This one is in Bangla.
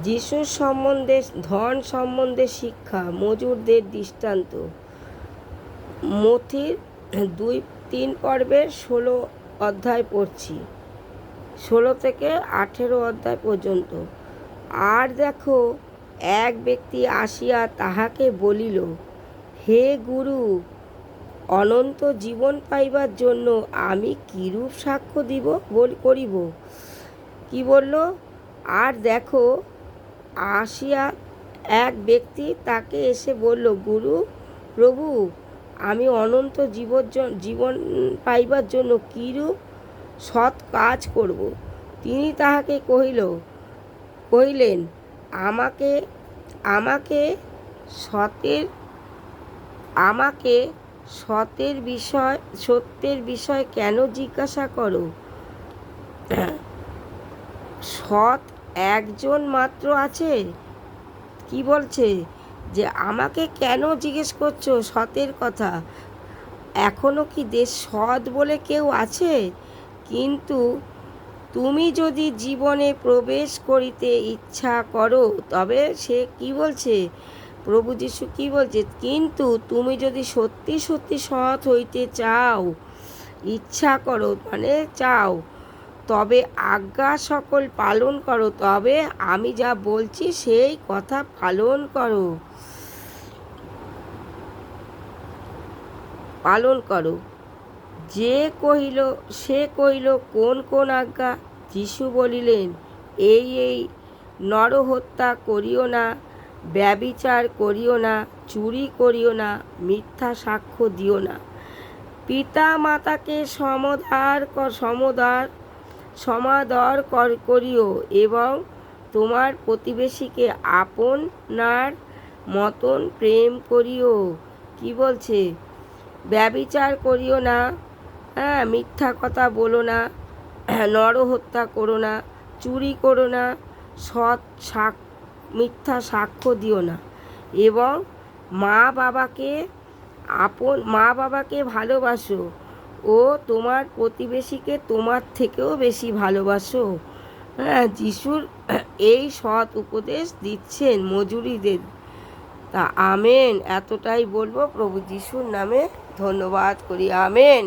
যিশুর সম্বন্ধে ধন সম্বন্ধে শিক্ষা, মজুরদের দৃষ্টান্ত। মথির 2-3 পর্বের 16 অধ্যায় পড়ছি, 16 থেকে 18 অধ্যায় পর্যন্ত। আর দেখো, এক ব্যক্তি আসিয়া তাহাকে বলিল, হে গুরু, অনন্ত জীবন পাইবার জন্য আমি কিরূপ সাক্ষ্য করিব? কি বলল? আর দেখো, আসিয়া এক ব্যক্তি তাকে এসে বলল, গুরু, প্রভু, আমি অনন্ত জীবন পাইবার জন্য কিরূপ সৎ কাজ করব? তিনি তাহাকে কহিলেন, আমাকে সত্যের বিষয় কেন জিজ্ঞাসা করো? সৎ একজন মাত্র আছে। কি বলছে যে আমাকে কেন জিজ্ঞেস করছো সতের কথা? এখনো কি দেশ সৎ বলে কেউ আছে? কিন্তু তুমি যদি জীবনে প্রবেশ করিতে ইচ্ছা করো, তবে সে কি বলছে? প্রভু যীশু কি বলছে? কিন্তু তুমি যদি সত্যি সত্যি সৎ হইতে চাও, ইচ্ছা করো মানে চাও, তবে আজ্ঞা সকল পালন করো। তবে আমি যা বলছি সেই কথা পালন করো। সে কহিল, কোন কোন আজ্ঞা? যীশু বলিলেন, এই নরহত্যা করিও না, ব্যভিচার করিও না, চুরি করিও না, মিথ্যা সাক্ষ্য দিও না, পিতা মাতাকে সমাদর করিও, এবং তোমার প্রতিবেশীকে আপনার মতন প্রেম করিও। কি বলছে? ব্যভিচার করিও না, মিথ্যা কথা বলো না, নরহত্যা করো না, চুরি করো না, মিথ্যা সাক্ষ্য দিও না, এবং মা বাবাকে ভালোবাসো, ও তোমার প্রতিবেশীকে তোমার থেকেও বেশি ভালোবাসো। যিশুর এই সৎ উপদেশ দিচ্ছেন মজুরিদের। তা আমেন। এতটাই বলবো, প্রভু যিশুর নামে ধন্যবাদ করি। আমেন।